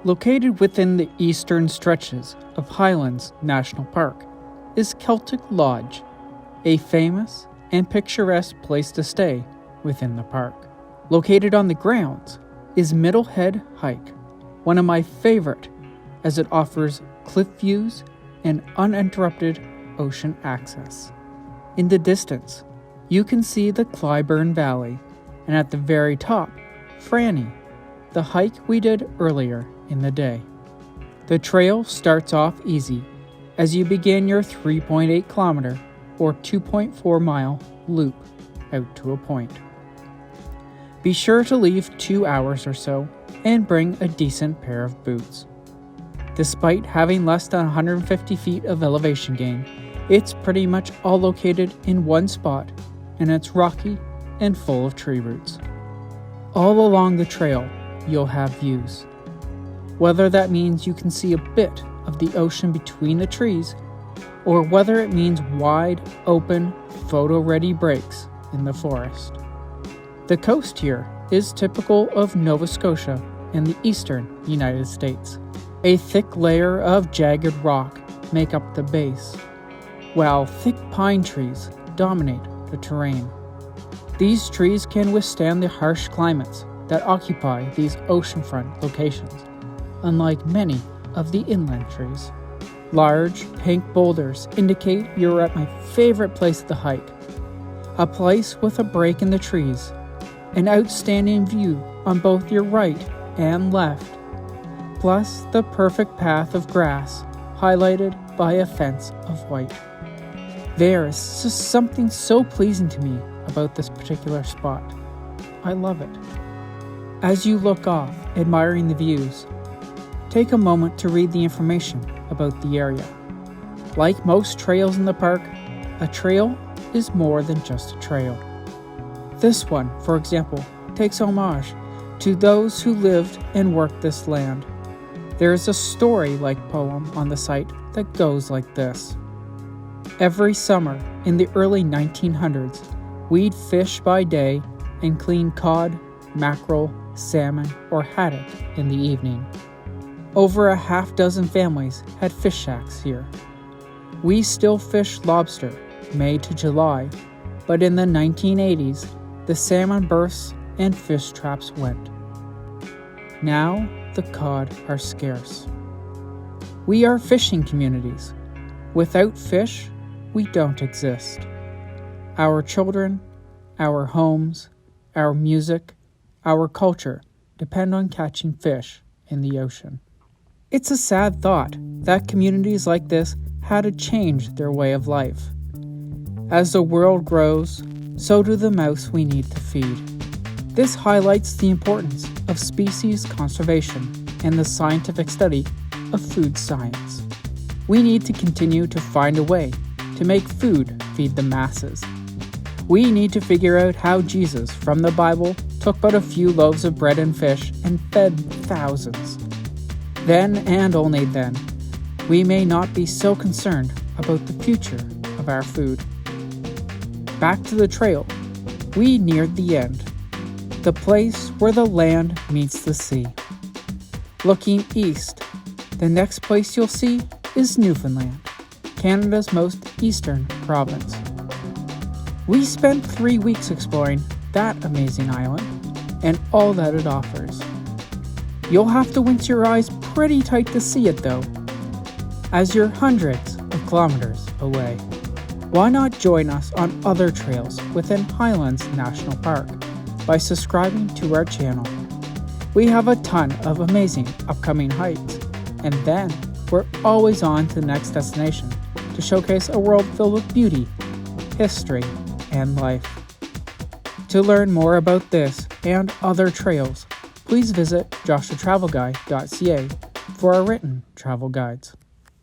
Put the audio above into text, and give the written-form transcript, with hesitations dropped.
Located within the eastern stretches of Highlands National Park is Celtic Lodge, a famous and picturesque place to stay within the park. Located on the grounds is Middlehead Hike, one of my favorite as it offers cliff views and uninterrupted ocean access. In the distance, you can see the Clybourne Valley, and at the very top, Franny, the hike we did earlier in the day. The trail starts off easy as you begin your 3.8 kilometer or 2.4 mile loop out to a point. Be sure to leave 2 hours or so and bring a decent pair of boots. Despite having less than 150 feet of elevation gain, it's pretty much all located in one spot, and it's rocky and full of tree roots. All along the trail, you'll have views. Whether that means you can see a bit of the ocean between the trees, or whether it means wide, open, photo-ready breaks in the forest. The coast here is typical of Nova Scotia and the eastern United States. A thick layer of jagged rock make up the base, while thick pine trees dominate the terrain. These trees can withstand the harsh climates that occupy these oceanfront locations, unlike many of the inland trees. Large, pink boulders indicate you're at my favorite place to hike, a place with a break in the trees, an outstanding view on both your right and left, plus the perfect path of grass highlighted by a fence of white. There is just something so pleasing to me about this particular spot. I love it. As you look off, admiring the views, take a moment to read the information about the area. Like most trails in the park, a trail is more than just a trail. This one, for example, takes homage to those who lived and worked this land. There is a story-like poem on the site that goes like this. Every summer in the early 1900s, we'd fish by day and clean cod, mackerel, salmon, or haddock in the evening. Over a half dozen families had fish shacks here. We still fish lobster May to July, but in the 1980s, the salmon berths and fish traps went. Now, the cod are scarce. We are fishing communities. Without fish, we don't exist. Our children, our homes, our music, our culture depend on catching fish in the ocean. It's a sad thought that communities like this had to change their way of life. As the world grows, so do the mouths we need to feed. This highlights the importance of species conservation and the scientific study of food science. We need to continue to find a way to make food feed the masses. We need to figure out how Jesus from the Bible took but a few loaves of bread and fish and fed thousands. Then and only then, we may not be so concerned about the future of our food. Back to the trail, we neared the end, the place where the land meets the sea. Looking east, the next place you'll see is Newfoundland, Canada's most eastern province. We spent 3 weeks exploring that amazing island and all that it offers. You'll have to wince your eyes pretty tight to see it though, as you're hundreds of kilometers away. Why not join us on other trails within Highlands National Park by subscribing to our channel? We have a ton of amazing upcoming hikes, and then we're always on to the next destination to showcase a world filled with beauty, history, and life. To learn more about this and other trails, please visit joshuatravelguide.ca for our written travel guides.